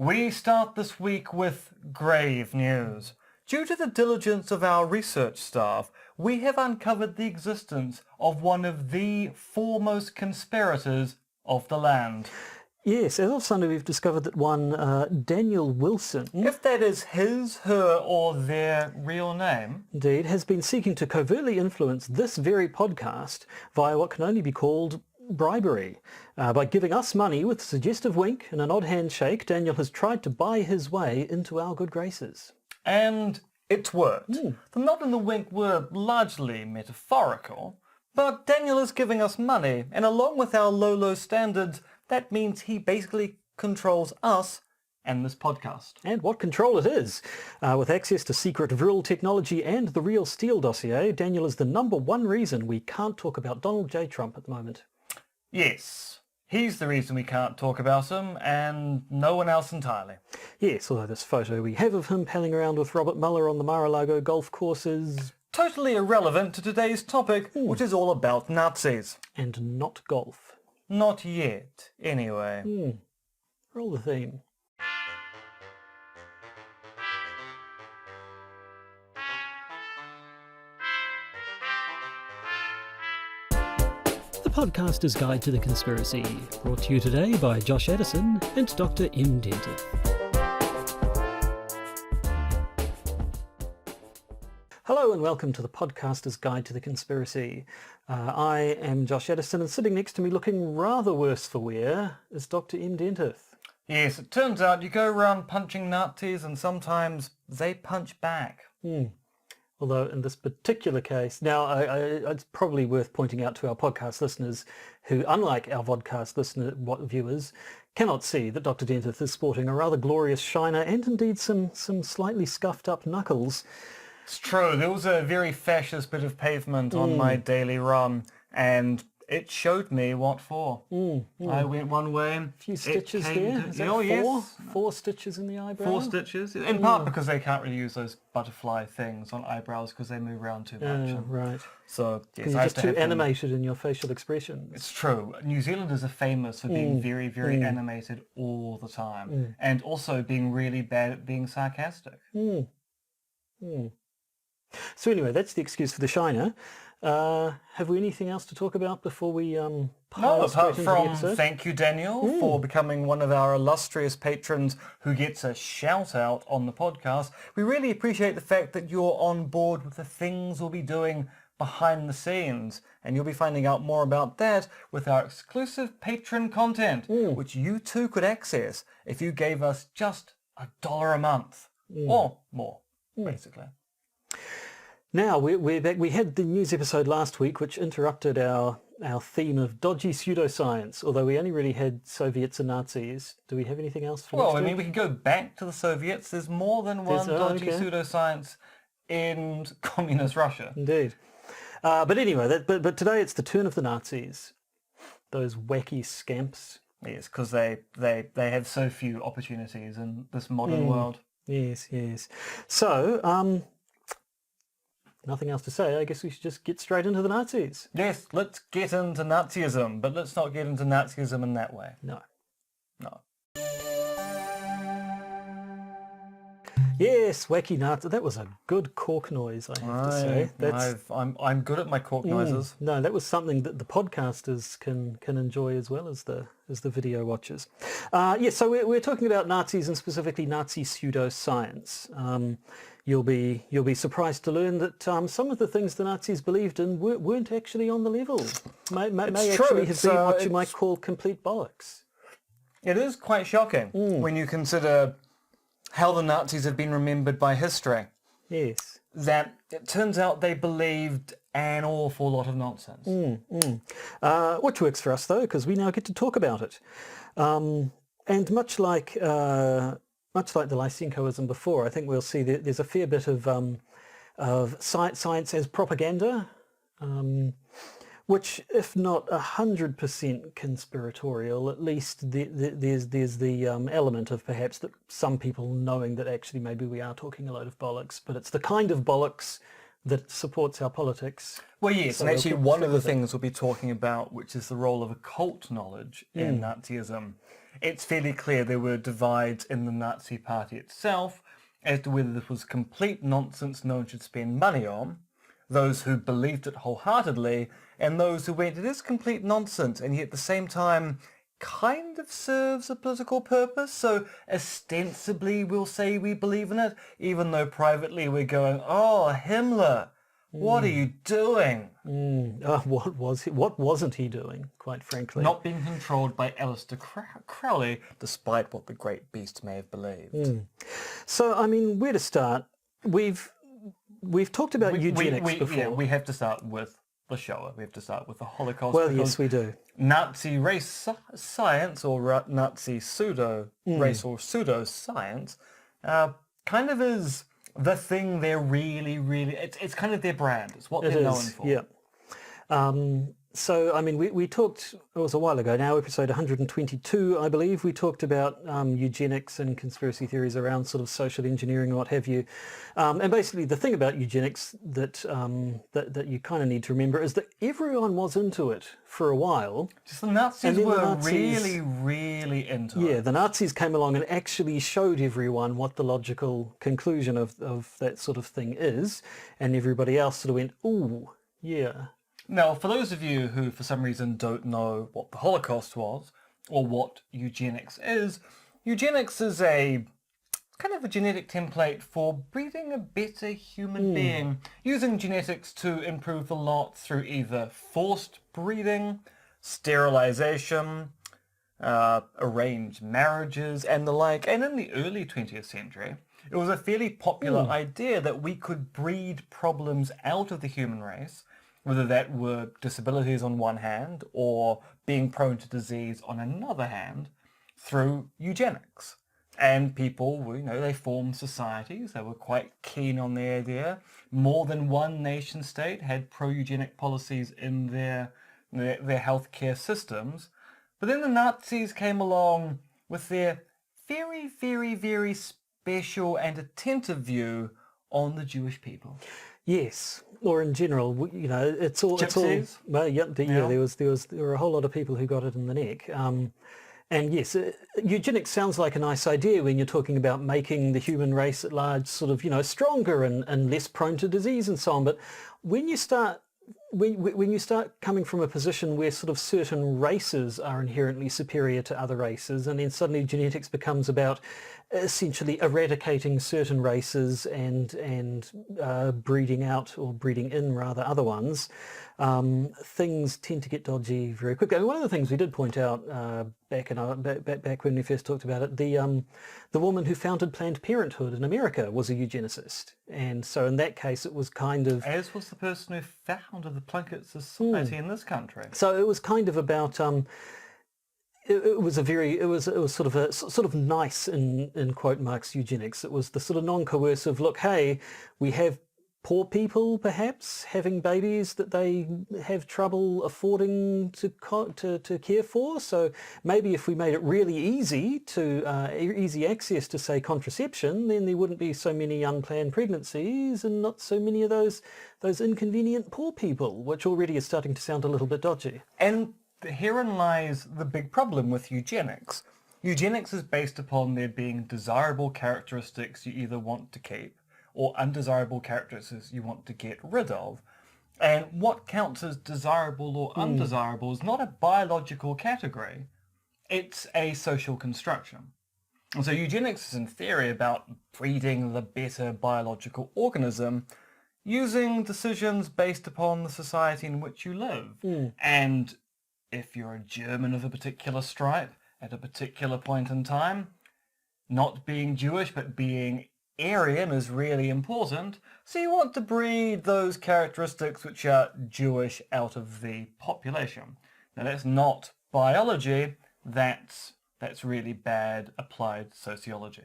We start this week with grave news. Due to the diligence of our research staff, we have uncovered the existence of one of the foremost conspirators of the land. Yes, as of Sunday we've discovered that one Daniel Wilson, If that is his, her or their real name, indeed, has been seeking to covertly influence this very podcast via what can only be called bribery. By giving us money with a suggestive wink and an odd handshake, Daniel has tried to buy his way into our good graces. and it's worked. The nod and the wink were largely metaphorical, but Daniel is giving us money, and along with our low standards, that means he basically controls us and this podcast. And what control it is. With access to secret Vril technology and the Real Steel dossier, Daniel is the #1 reason we can't talk about Donald J. Trump at the moment. Yes, he's the reason we can't talk about him, and no one else entirely. Yes, although this photo we have of him palling around with Robert Mueller on the Mar-a-Lago golf course is... Totally irrelevant to today's topic, which is all about Nazis. and not golf. Not yet, anyway. Roll the theme. The Podcaster's Guide to the Conspiracy, brought to you today by Josh Addison and Dr. M. Dentith. Hello and welcome to the Podcaster's Guide to the Conspiracy. I am Josh Addison, and sitting next to me looking rather worse for wear is Dr. M. Dentith. Yes, it turns out you go around punching Nazis and sometimes they punch back. Although in this particular case, now it's probably worth pointing out to our podcast listeners who, unlike our vodcast viewers, cannot see that Dr. Dentith is sporting a rather glorious shiner and indeed some slightly scuffed up knuckles. It's true, there was a very fascist bit of pavement on my daily run, and it showed me what for. I went one way. A few stitches there. Is that four? Yes. 4 stitches in the eyebrow? 4 stitches. In part because they can't really use those butterfly things on eyebrows because they move around too much. Right. So, yes, Because you're just too animated in your facial expressions. It's true. New Zealanders are famous for being very, very animated all the time. And also being really bad at being sarcastic. So anyway, that's the excuse for the shiner. Have we anything else to talk about before we No, pile apart straight into the from episode? thank you, Daniel, for becoming one of our illustrious patrons who gets a shout-out on the podcast. We really appreciate the fact that you're on board with the things we'll be doing behind the scenes, and you'll be finding out more about that with our exclusive patron content, which you too could access if you gave us just $1 a month, or more, basically. Now, we're back. We had the news episode last week, which interrupted our theme of dodgy pseudoscience, although we only really had Soviets and Nazis. Do we have anything else for Well, next I week? mean, we can go back to the Soviets. There's more than one dodgy pseudoscience in communist Russia. Indeed. But anyway, but today it's the turn of the Nazis. Those wacky scamps. Yes, because they have so few opportunities in this modern world. Yes. So, nothing else to say. I guess we should just get straight into the Nazis. Yes, let's get into Nazism, but let's not get into Nazism in that way. No. Yes, wacky Nazi. That was a good cork noise, I have to say. I'm good at my cork noises. No, that was something that the podcasters can enjoy as well as the video watchers. So we're talking about Nazis and specifically Nazi pseudoscience. You'll be surprised to learn that some of the things the Nazis believed in weren't actually on the level. May actually have been what you might call complete bollocks. It is quite shocking when you consider how the Nazis have been remembered by history. Yes. That it turns out they believed an awful lot of nonsense. Which works for us though, because we now get to talk about it. And much like the Lysenkoism before, I think we'll see that there's a fair bit of science as propaganda, which, if not 100% conspiratorial, at least there's the element of perhaps that some people knowing that actually maybe we are talking a load of bollocks, but it's the kind of bollocks that supports our politics. Well, yes, So and they'll actually keep one of the with it. things we'll be talking about, which is the role of occult knowledge in Nazism. It's fairly clear there were divides in the Nazi Party itself as to whether this was complete nonsense no one should spend money on, those who believed it wholeheartedly, and those who went, it is complete nonsense, and yet at the same time kind of serves a political purpose, so ostensibly we'll say we believe in it, even though privately we're going, oh, Himmler, what are you doing? What wasn't he doing, quite frankly? Not being controlled by Aleister Crowley, despite what the great beast may have believed. So, I mean, where to start? We've talked about eugenics before. Yeah, we have to start with the Shoah. We have to start with the Holocaust. Well, yes, we do. Nazi race science, or Nazi pseudo-race or pseudo-science, kind of is the thing they're really, it's kind of their brand. It's what they're known for. Yeah. So, I mean, we talked, it was a while ago now, episode 122, I believe, we talked about eugenics and conspiracy theories around sort of social engineering and what have you. And basically the thing about eugenics that you kind of need to remember is that everyone was into it for a while. Just the Nazis were really into it. Yeah, the Nazis came along and actually showed everyone what the logical conclusion of that sort of thing is, and everybody else sort of went, ooh, yeah. Now, for those of you who for some reason don't know what the Holocaust was, or what eugenics is a kind of a genetic template for breeding a better human being, using genetics to improve the lot through either forced breeding, sterilization, arranged marriages, and the like. And in the early 20th century, it was a fairly popular idea that we could breed problems out of the human race, whether that were disabilities on one hand or being prone to disease on another hand, through eugenics. And people, they formed societies. They were quite keen on the idea. More than one nation state had pro-eugenic policies in their healthcare systems. But then the Nazis came along with their very, very, very special and attentive view on the Jewish people. Yes, or in general, it's all. Gypsies? Well, yeah. There were a whole lot of people who got it in the neck. And yes, eugenics sounds like a nice idea when you're talking about making the human race at large sort of, stronger and less prone to disease and so on. But when you start coming from a position where sort of certain races are inherently superior to other races, and then suddenly genetics becomes about essentially eradicating certain races and breeding out, or breeding in rather, other ones, things tend to get dodgy very quickly. I mean, one of the things we did point out back when we first talked about it, the woman who founded Planned Parenthood in America was a eugenicist, and so in that case it was kind of, as was the person who founded the Plunkett Society in this country. So it was kind of about it was sort of nice in quote marks eugenics. It was the sort of non-coercive look. Hey, we have poor people perhaps having babies that they have trouble affording to care for. So maybe if we made it really easy easy access to, say, contraception, then there wouldn't be so many unplanned pregnancies and not so many of those inconvenient poor people, which already is starting to sound a little bit dodgy. And herein lies the big problem with eugenics. Eugenics is based upon there being desirable characteristics you either want to keep or undesirable characteristics you want to get rid of. And what counts as desirable or undesirable is not a biological category. It's a social construction. And so eugenics is in theory about breeding the better biological organism using decisions based upon the society in which you live. And if you're a German of a particular stripe at a particular point in time, not being Jewish but being Aryan is really important, so you want to breed those characteristics which are Jewish out of the population. Now that's not biology, that's really bad applied sociology.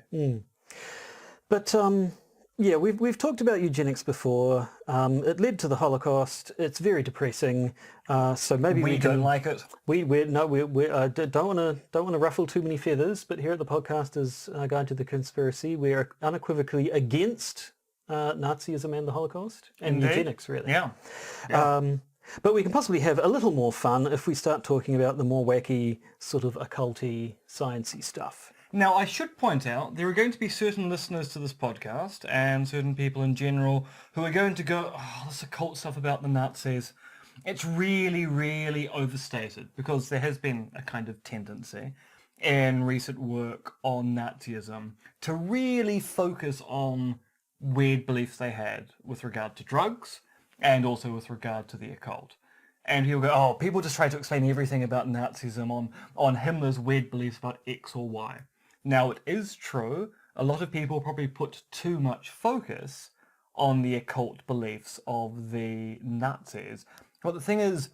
But yeah, we've talked about eugenics before. It led to the Holocaust. It's very depressing. So maybe we don't like it. We don't want to ruffle too many feathers. But here at the Podcasters Guide to the Conspiracy, we're unequivocally against Nazism and the Holocaust and Indeed. eugenics, really. Yeah. But we can possibly have a little more fun if we start talking about the more wacky, sort of occulty, sciencey stuff. Now, I should point out, there are going to be certain listeners to this podcast and certain people in general who are going to go, oh, this occult stuff about the Nazis, it's really, really overstated, because there has been a kind of tendency in recent work on Nazism to really focus on weird beliefs they had with regard to drugs and also with regard to the occult. And people go, oh, people just try to explain everything about Nazism on Himmler's weird beliefs about X or Y. Now, it is true, a lot of people probably put too much focus on the occult beliefs of the Nazis. But the thing is,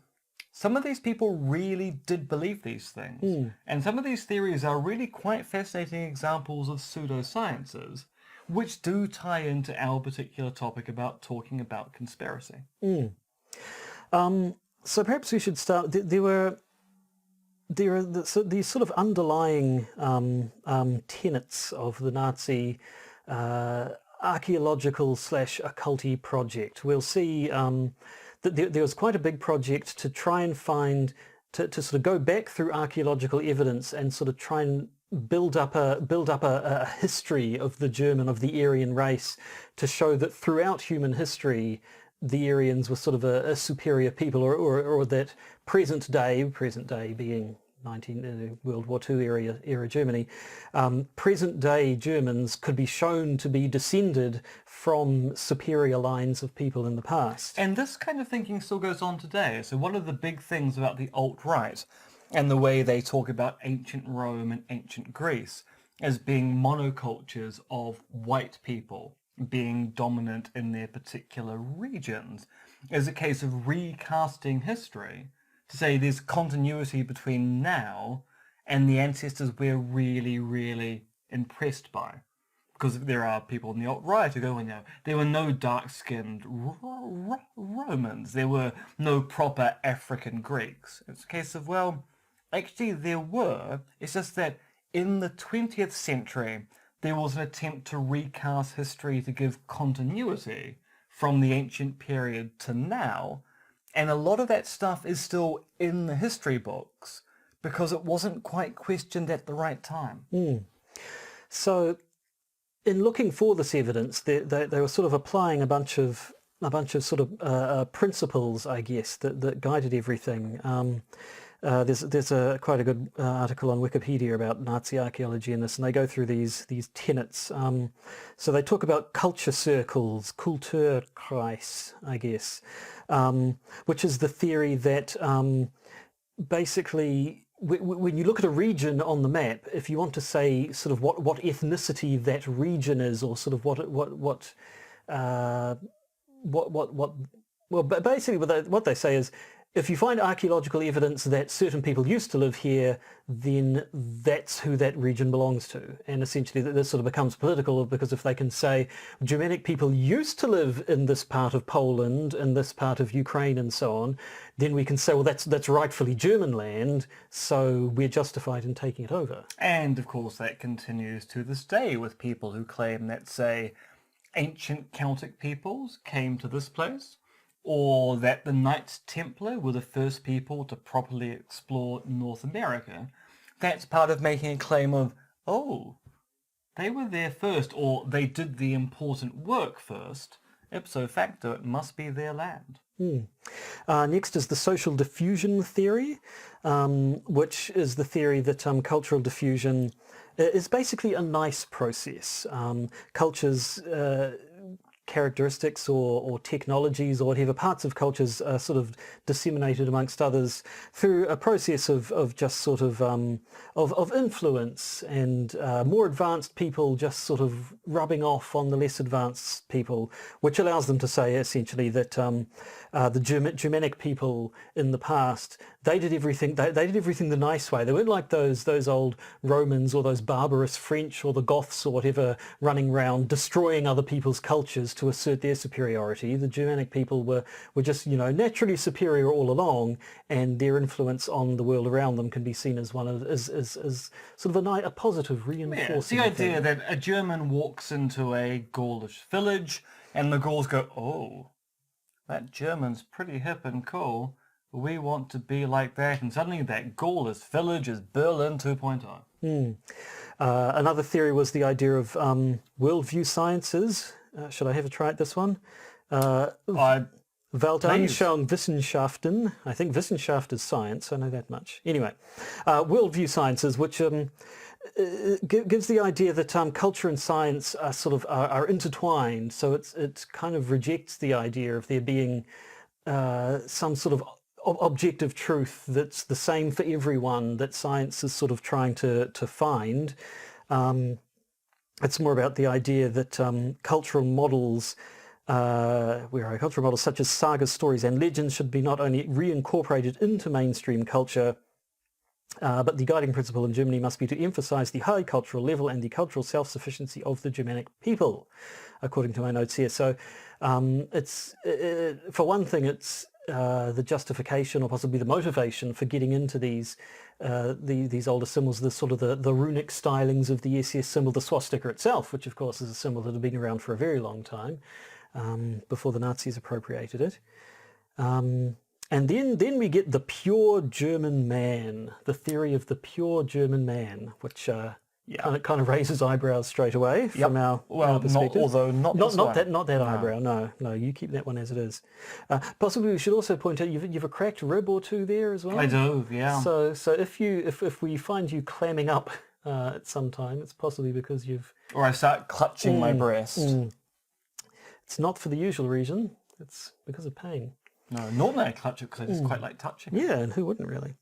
some of these people really did believe these things. And some of these theories are really quite fascinating examples of pseudosciences, which do tie into our particular topic about talking about conspiracy. So perhaps we should start. There are these sort of underlying tenets of the Nazi archaeological / occulty project. We'll see that there was quite a big project to try and find, to sort of go back through archaeological evidence and sort of try and build up a history of the Aryan race, to show that throughout human history the Aryans were sort of a superior people, or that present day being World War II era Germany, present day Germans could be shown to be descended from superior lines of people in the past. And this kind of thinking still goes on today. So one of the big things about the alt-right and the way they talk about ancient Rome and ancient Greece as being monocultures of white people being dominant in their particular regions is a case of recasting history to say there's continuity between now and the ancestors we're really, really impressed by. Because there are people in the alt-right who go, well, no, there were no dark-skinned Romans. There were no proper African Greeks. It's a case of, well, actually there were. It's just that in the 20th century, there was an attempt to recast history to give continuity from the ancient period to now. And a lot of that stuff is still in the history books because it wasn't quite questioned at the right time. So in looking for this evidence, they were sort of applying a bunch of sort of principles, I guess, that guided everything. There's quite a good article on Wikipedia about Nazi archaeology in this, and they go through these tenets. So they talk about culture circles, Kulturkreis, I guess, which is the theory that basically when you look at a region on the map, if you want to say sort of what ethnicity that region is, or sort of but basically what they say is, if you find archaeological evidence that certain people used to live here, then that's who that region belongs to. And essentially this sort of becomes political, because if they can say Germanic people used to live in this part of Poland and this part of Ukraine and so on, then we can say, well, that's rightfully German land, so we're justified in taking it over. And of course that continues to this day with people who claim that, say, ancient Celtic peoples came to this place, or that the Knights Templar were the first people to properly explore North America. That's part of making a claim of, oh, they were there first, or they did the important work first. Ipso facto, it must be their land. Next is the social diffusion theory, which is the theory that cultural diffusion is basically a nice process. Cultures characteristics or technologies or whatever, parts of cultures are sort of disseminated amongst others through a process of just sort of influence, and more advanced people just sort of rubbing off on the less advanced people, which allows them to say essentially that the Germanic people in the past, they did everything the nice way. They weren't like those old Romans or those barbarous French or the Goths or whatever running around destroying other people's cultures to assert their superiority. The Germanic people were just, naturally superior all along, and their influence on the world around them can be seen as as sort of a positive reinforcing. Yeah, it's the idea that a German walks into a Gaulish village, And the Gauls go, oh, that German's pretty hip and cool. We want to be like that. And suddenly that Gaulish village is Berlin 2.0. Another theory was the idea of worldview sciences. Should I have a try at this one? Weltanschauungswissenschaften. I think Wissenschaft is science. I know that much. Anyway, worldview sciences, which gives the idea that culture and science are are intertwined. So it kind of rejects the idea of there being some sort of objective truth that's the same for everyone that science is sort of trying to find. It's more about the idea that cultural models such as sagas, stories and legends should be not only reincorporated into mainstream culture, but the guiding principle in Germany must be to emphasize the high cultural level and the cultural self-sufficiency of the Germanic people, according to my notes here. So it's for one thing, it's the justification or possibly the motivation for getting into these older symbols, the runic stylings of the SS symbol, the swastika itself, which of course is a symbol that had been around for a very long time before the Nazis appropriated it. And then we get the pure German man, the theory of the pure German man, which kind of raises eyebrows straight away from our perspective. Not that eyebrow. No, you keep that one as it is. Possibly we should also point out you've a cracked rib or two there as well. I do, yeah. So if we find you clamming up at some time, it's possibly because or I start clutching my breast. It's not for the usual reason. It's because of pain. No, normally I clutch it because I just quite like touching it. Yeah, and who wouldn't really?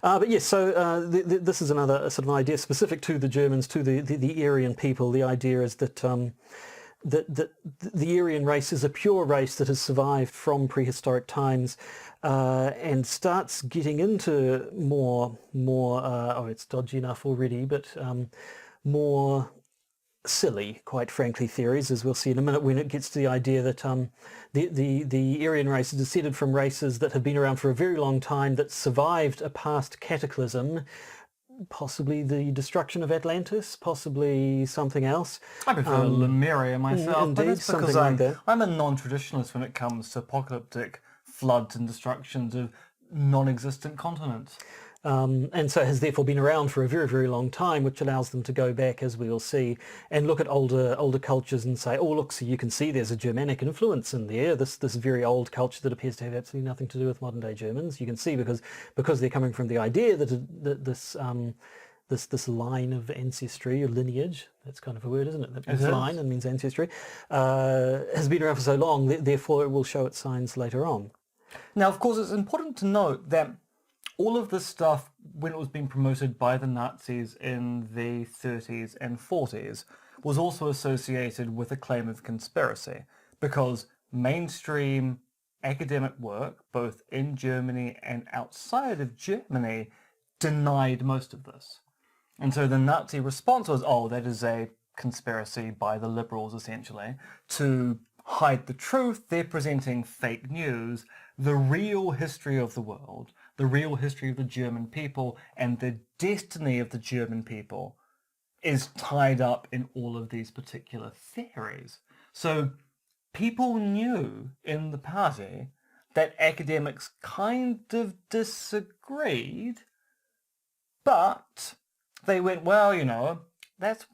But yes, so this is another sort of idea specific to the Germans, to the Aryan people. The idea is that that the Aryan race is a pure race that has survived from prehistoric times and starts getting into more it's dodgy enough already, but more silly, quite frankly, theories, as we'll see in a minute, when it gets to the idea that the Aryan race is descended from races that have been around for a very long time, that survived a past cataclysm, possibly the destruction of Atlantis, possibly something else. I prefer Lemuria myself, indeed, but it's because something like that. I'm a non-traditionalist when it comes to apocalyptic floods and destructions of non-existent continents. And so has therefore been around for a very, very long time, which allows them to go back, as we will see, and look at older cultures and say, oh, look, so you can see there's a Germanic influence in there, this very old culture that appears to have absolutely nothing to do with modern-day Germans. You can see because they're coming from the idea that this line of ancestry or lineage, that's kind of a word, isn't it? That means line and means ancestry, has been around for so long, therefore it will show its signs later on. Now, of course, it's important to note that all of this stuff, when it was being promoted by the Nazis in the 30s and 40s, was also associated with a claim of conspiracy, because mainstream academic work, both in Germany and outside of Germany, denied most of this. And so the Nazi response was, oh, that is a conspiracy by the liberals, essentially, to hide the truth. They're presenting fake news. The real history of the world, the real history of the German people, and the destiny of the German people is tied up in all of these particular theories. So people knew in the party that academics kind of disagreed, but they went, well, you know, that's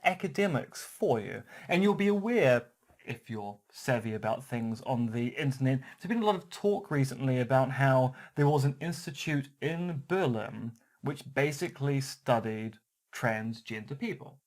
academics for you. And you'll be aware, if you're savvy about things on the internet, there's been a lot of talk recently about how there was an institute in Berlin which basically studied transgender people.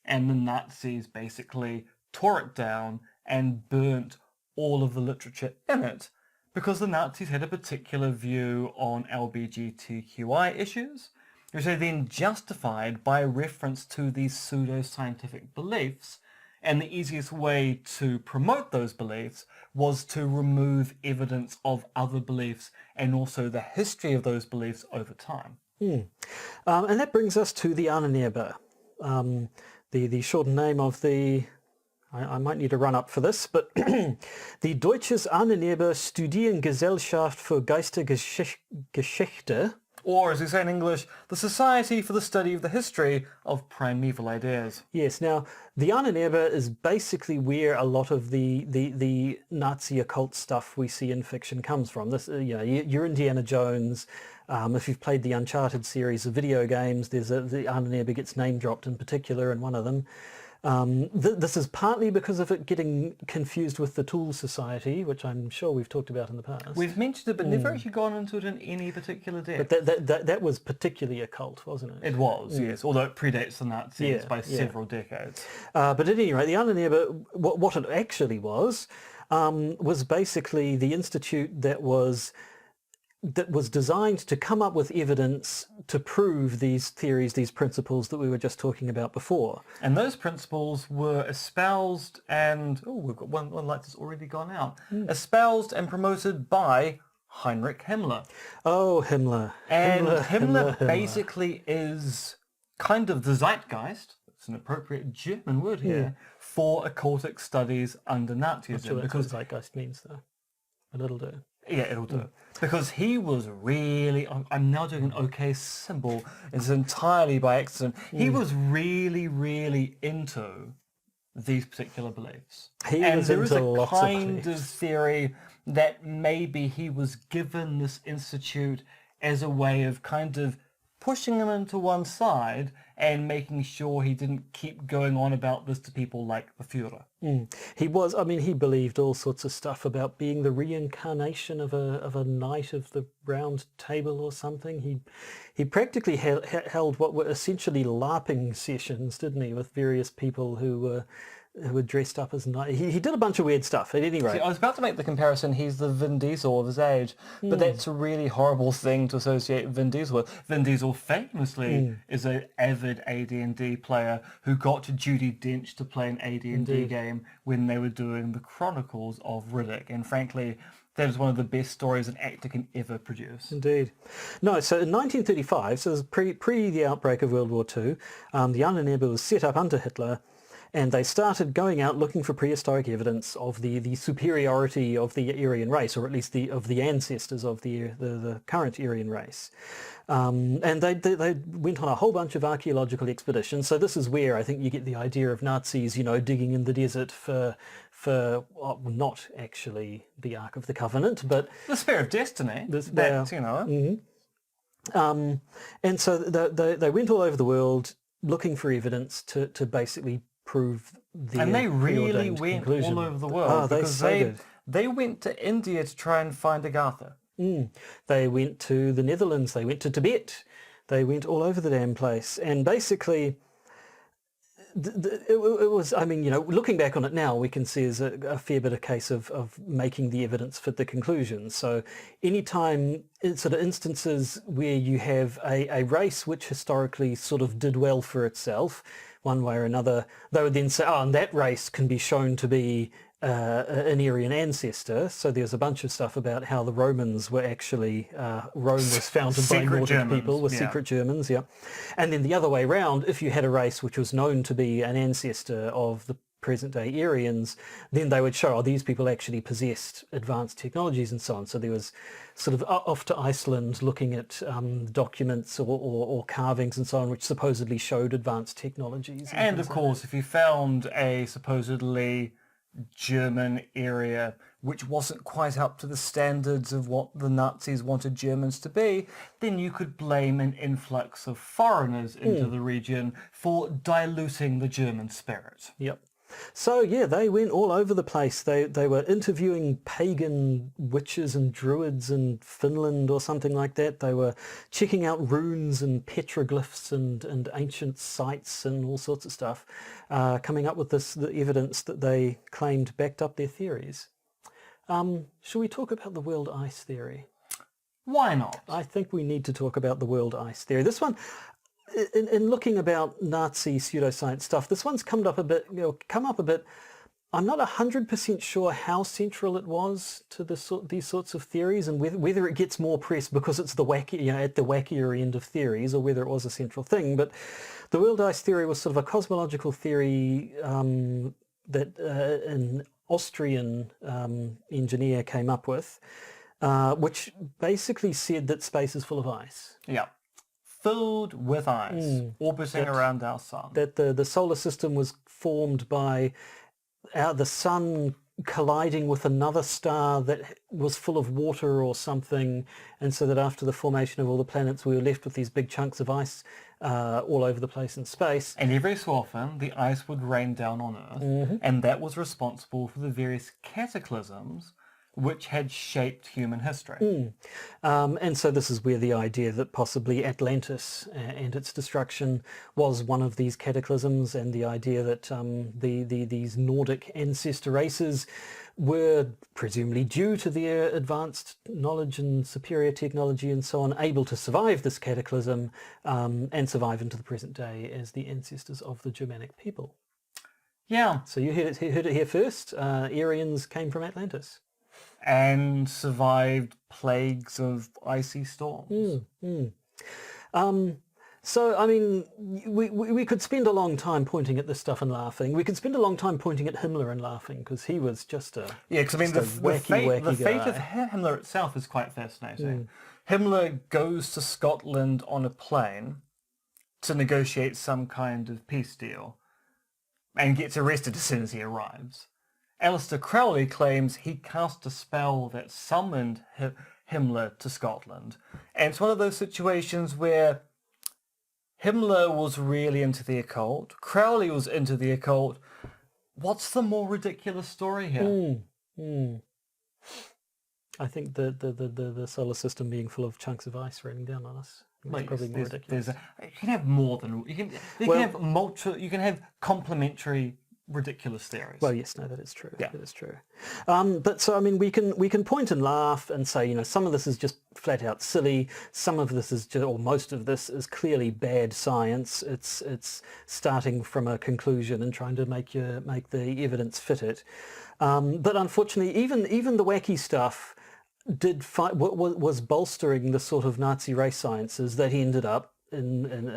And the Nazis basically tore it down and burnt all of the literature in it because the Nazis had a particular view on LGBTQI issues, which they then justified by reference to these pseudoscientific beliefs. And the easiest way to promote those beliefs was to remove evidence of other beliefs and also the history of those beliefs over time. And that brings us to the Ahenerbe, the shortened name of the, I might need a run-up for this, but the Deutsches Ahenerbe Studiengesellschaft für Geistergeschichte. or as we say in English, the Society for the Study of the History of Primeval Ideas. Yes. Now, the Ahenerbe is basically where a lot of the Nazi occult stuff we see in fiction comes from. This, your Indiana Jones. If you've played the Uncharted series of video games, the Ahenerbe gets name dropped in particular in one of them. This is partly because of it getting confused with the Tool Society, which I'm sure we've talked about in the past. We've mentioned it, but never actually gone into it in any particular depth. But that was particularly occult, wasn't it? It was, yes, although it predates the Nazis by several decades. But at any rate, the Ahenerbe, what it actually was basically the institute that was designed to come up with evidence to prove these theories, these principles that we were just talking about before. And those principles were espoused and... Oh, we've got one light that's already gone out. Espoused and promoted by Heinrich Himmler. Oh, Himmler. And Himmler basically is kind of the zeitgeist, it's an appropriate German word here, for occultic studies under Nazism. I'm sure that's what zeitgeist means, though. A little do. Yeah, it'll do. Because he was really... I'm now doing an OK symbol. It's entirely by accident. He was really, really into these particular beliefs. And there is a kind of theory that maybe he was given this institute as a way of kind of pushing him into one side and making sure he didn't keep going on about this to people like the Führer. He believed all sorts of stuff about being the reincarnation of a knight of the round table or something. He practically held what were essentially LARPing sessions, didn't he, with various people who were dressed up as knights. He did a bunch of weird stuff, at any rate. See, I was about to make the comparison, he's the Vin Diesel of his age, but that's a really horrible thing to associate Vin Diesel with. Vin Diesel famously is an avid AD&D player who got Judi Dench to play an AD&D game when they were doing the Chronicles of Riddick, and frankly, that is one of the best stories an actor can ever produce. Indeed. No, so in 1935, so it was pre the outbreak of World War II, the Ahenerbe was set up under Hitler, and they started going out looking for prehistoric evidence of the superiority of the Aryan race, or at least of the ancestors of the current Aryan race. And they went on a whole bunch of archaeological expeditions. So this is where I think you get the idea of Nazis, digging in the desert for not actually the Ark of the Covenant, but the Spear of Destiny. And so they went all over the world looking for evidence to basically prove the and they really went conclusion. All over the world because they went to India to try and find Agatha. They went to the Netherlands, they went to Tibet, they went all over the damn place, and basically it was, looking back on it now, we can see there's a fair bit of case of making the evidence fit the conclusions. So anytime sort of instances where you have a race which historically sort of did well for itself, one way or another, they would then say, and that race can be shown to be an Aryan ancestor. So there's a bunch of stuff about how the Romans were actually, Rome was founded by Nordic people, with secret Germans, And then the other way around, if you had a race which was known to be an ancestor of the present-day Aryans, then they would show, these people actually possessed advanced technologies and so on. So there was sort of off to Iceland looking at documents or carvings and so on, which supposedly showed advanced technologies. And of course, if you found a supposedly German area which wasn't quite up to the standards of what the Nazis wanted Germans to be, then you could blame an influx of foreigners into the region for diluting the German spirit. Yep. So they went all over the place. They were interviewing pagan witches and druids in Finland or something like that. They were checking out runes and petroglyphs and ancient sites and all sorts of stuff, coming up with the evidence that they claimed backed up their theories. Shall we talk about the world ice theory? Why not? I think we need to talk about the world ice theory. This one, in looking about Nazi pseudoscience stuff, this one's come up a bit. I'm not 100% sure how central it was to these sorts of theories, and whether it gets more press because it's the wacky, at the wackier end of theories, or whether it was a central thing. But the world ice theory was sort of a cosmological theory that an Austrian engineer came up with. which basically said that space is full of ice. Yeah. Filled with ice, orbiting around our sun. That the solar system was formed by the sun colliding with another star that was full of water or something, and so that after the formation of all the planets we were left with these big chunks of ice all over the place in space. And every so often the ice would rain down on Earth, and that was responsible for the various cataclysms which had shaped human history. And so this is where the idea that possibly Atlantis and its destruction was one of these cataclysms, and the idea that these Nordic ancestor races were presumably due to their advanced knowledge and superior technology and so on, able to survive this cataclysm and survive into the present day as the ancestors of the Germanic people. Yeah. So you heard it here first. Aryans came from Atlantis. And survived plagues of icy storms. So, I mean, we could spend a long time pointing at this stuff and laughing. We could spend a long time pointing at Himmler and laughing, because he was just a because I mean, the fate of Himmler itself is quite fascinating. Himmler goes to Scotland on a plane to negotiate some kind of peace deal and gets arrested as soon as he arrives. Aleister Crowley claims he cast a spell that summoned Himmler to Scotland. And it's one of those situations where Himmler was really into the occult, Crowley was into the occult. What's the more ridiculous story here? I think the solar system being full of chunks of ice raining down on us is probably more ridiculous. You can have more than... You can have complementary ridiculous theories. Well, yes, no, that is true. Yeah. That is true. But so, I mean, we can point and laugh and say, you know, some of this is just flat out silly. Some of this is just, or most of this is clearly bad science. It's starting from a conclusion and trying to make the evidence fit it. But unfortunately, even the wacky stuff was bolstering the sort of Nazi race sciences that he ended up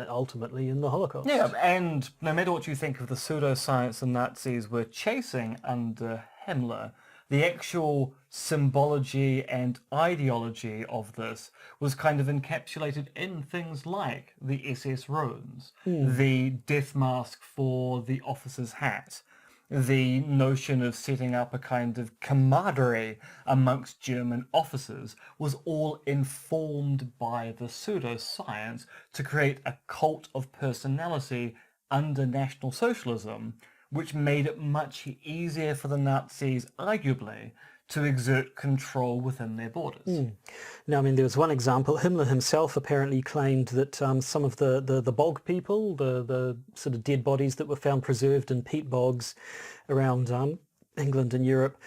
ultimately in the Holocaust. Yeah, and no matter what you think of the pseudoscience the Nazis were chasing under Himmler, the actual symbology and ideology of this was kind of encapsulated in things like the SS runes, the death mask for the officer's hat, the notion of setting up a kind of camaraderie amongst German officers was all informed by the pseudoscience to create a cult of personality under National Socialism, which made it much easier for the Nazis, arguably, to exert control within their borders. Now, I mean, there was one example. Himmler himself apparently claimed that some of the bog people, the sort of dead bodies that were found preserved in peat bogs around England and Europe,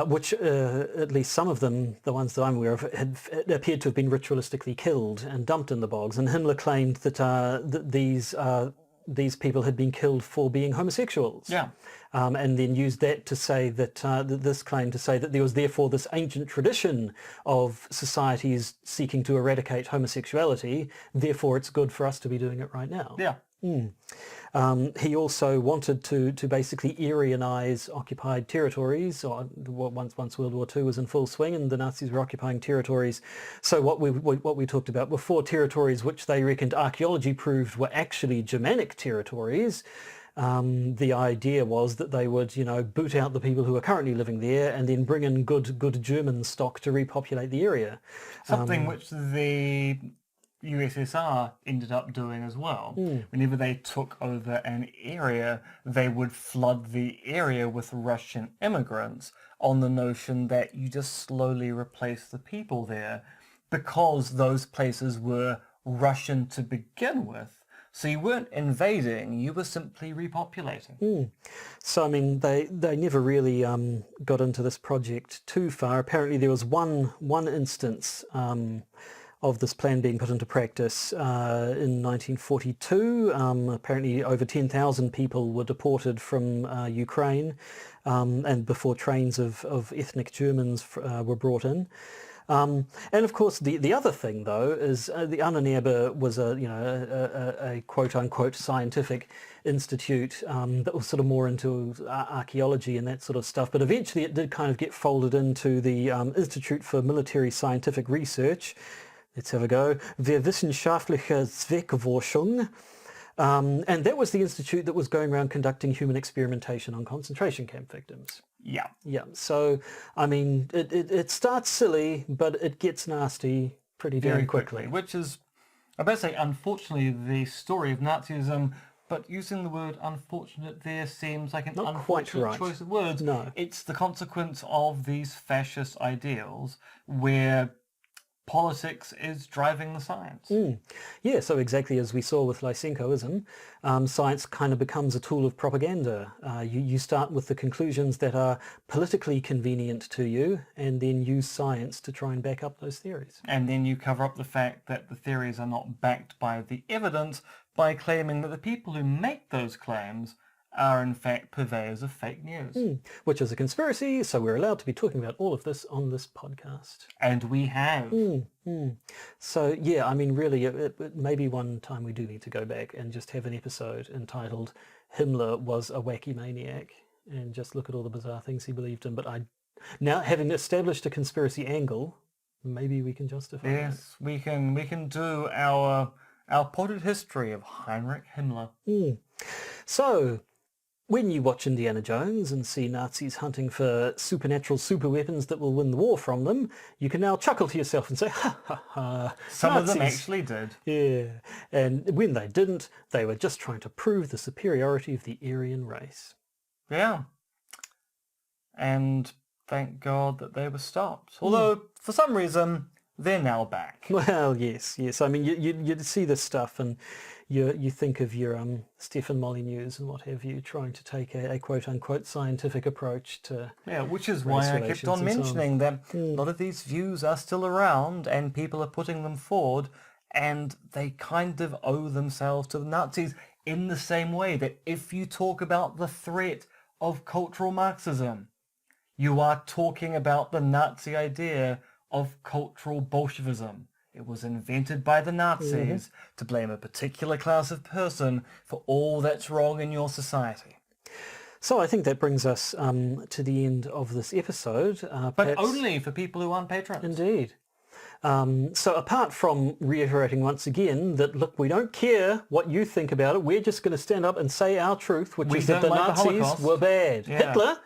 which at least some of them, the ones that I'm aware of, had appeared to have been ritualistically killed and dumped in the bogs. And Himmler claimed that these people had been killed for being homosexuals. Yeah. And then used that to say that this claim to say that there was therefore this ancient tradition of societies seeking to eradicate homosexuality, therefore it's good for us to be doing it right now. Yeah. He also wanted to basically Aryanize occupied territories, or once World War II was in full swing and the Nazis were occupying territories. So what we talked about before, territories which they reckoned archaeology proved were actually Germanic territories. The idea was that they would, boot out the people who are currently living there and then bring in good German stock to repopulate the area. Something which the USSR ended up doing as well. Whenever they took over an area, they would flood the area with Russian immigrants on the notion that you just slowly replace the people there because those places were Russian to begin with. So you weren't invading, you were simply repopulating. So, I mean, they never really got into this project too far. Apparently there was one instance of this plan being put into practice in 1942. Apparently over 10,000 people were deported from Ukraine, and before trains of ethnic Germans were brought in. And of course, the other thing though is the Ahenerbe was a quote unquote scientific institute that was sort of more into archaeology and that sort of stuff. But eventually, it did kind of get folded into the Institute for Military Scientific Research. Let's have a go. Wissenschaftliche Zweckforschung. And that was the institute that was going around conducting human experimentation on concentration camp victims. Yeah. Yeah. So, I mean, it starts silly, but it gets nasty pretty very quickly. Which is, I better say, unfortunately, the story of Nazism, but using the word unfortunate there seems like an Not unfortunate quite right. choice of words. No. It's the consequence of these fascist ideals where politics is driving the science. Yeah, so exactly as we saw with Lysenkoism, science kind of becomes a tool of propaganda. You start with the conclusions that are politically convenient to you and then use science to try and back up those theories. And then you cover up the fact that the theories are not backed by the evidence by claiming that the people who make those claims are in fact purveyors of fake news. Which is a conspiracy, so we're allowed to be talking about all of this on this podcast. And we have. So yeah, I mean really, maybe one time we do need to go back and just have an episode entitled Himmler was a wacky maniac and just look at all the bizarre things he believed in. But now having established a conspiracy angle, maybe we can justify it. Yes, we can do our potted history of Heinrich Himmler. So, when you watch Indiana Jones and see Nazis hunting for supernatural superweapons that will win the war from them, you can now chuckle to yourself and say, ha ha ha, Some Nazis. of them actually did. Yeah, and when they didn't, they were just trying to prove the superiority of the Aryan race. Yeah. And thank God that they were stopped. Although, for some reason, they're now back. Well, yes. I mean, you see this stuff and you think of your Stefan Molyneux and what have you, trying to take a quote-unquote scientific approach to which is why I kept on mentioning that a lot of these views are still around and people are putting them forward and they kind of owe themselves to the Nazis in the same way that if you talk about the threat of cultural Marxism, you are talking about the Nazi idea of cultural Bolshevism. It was invented by the Nazis to blame a particular class of person for all that's wrong in your society. So I think that brings us to the end of this episode. But only for people who aren't patrons. Indeed. So apart from reiterating once again that, look, we don't care what you think about it, we're just going to stand up and say our truth, which is that the Nazis were bad. Yeah.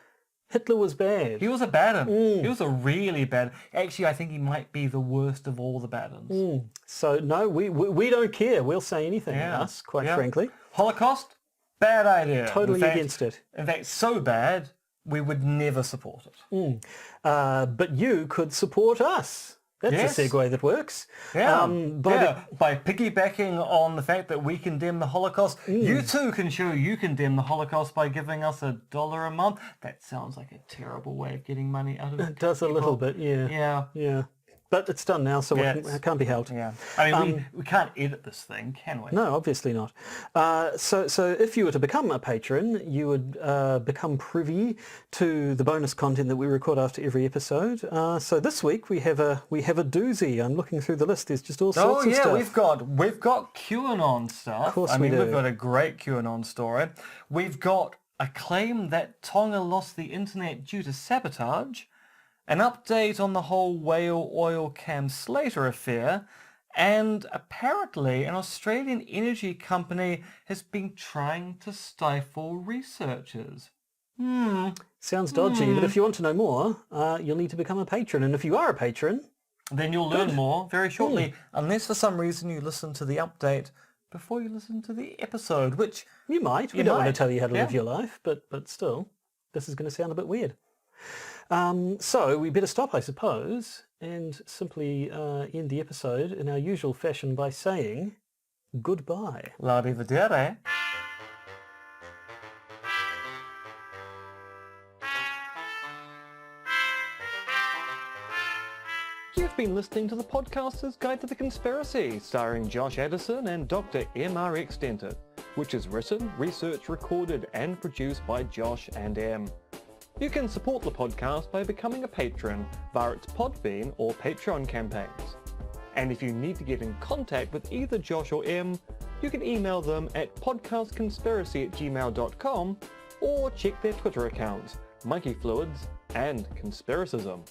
Hitler was bad. He was a bad one. He was a really bad. Actually, I think he might be the worst of all the bad ones. So no, we don't care. We'll say anything else, quite frankly. Holocaust, bad idea. Totally against it. In fact, so bad, we would never support it. But you could support us. That's a segue that works. By piggybacking on the fact that we condemn the Holocaust, you too can show you condemn the Holocaust by giving us $1 a month. That sounds like a terrible way of getting money out of it. It does a little bit, yeah. But it's done now, so it can't be helped. Yeah. I mean, we can't edit this thing, can we? No, obviously not. So if you were to become a patron, you would become privy to the bonus content that we record after every episode. So this week we have a doozy. I'm looking through the list. There's just all sorts of stuff. We've got QAnon stuff. Of course we do. We've got a great QAnon story. We've got a claim that Tonga lost the internet due to sabotage. An update on the whole whale oil Cam Slater affair, and apparently an Australian energy company has been trying to stifle researchers. Sounds dodgy, but if you want to know more, you'll need to become a patron. And if you are a patron, then you'll learn more very shortly, unless for some reason you listen to the update before you listen to the episode, which... You might. We don't want to tell you how to live your life, but still, this is going to sound a bit weird. So we better stop, I suppose, and simply end the episode in our usual fashion by saying goodbye. L'arrivederci. You've been listening to the Podcaster's Guide to the Conspiracy, starring Josh Addison and Dr. M.R. Extenter, which is written, researched, recorded, and produced by Josh and M. You can support the podcast by becoming a patron via its Podbean or Patreon campaigns. And if you need to get in contact with either Josh or Em, you can email them at podcastconspiracy@gmail.com or check their Twitter accounts, monkeyfluids and conspiracism.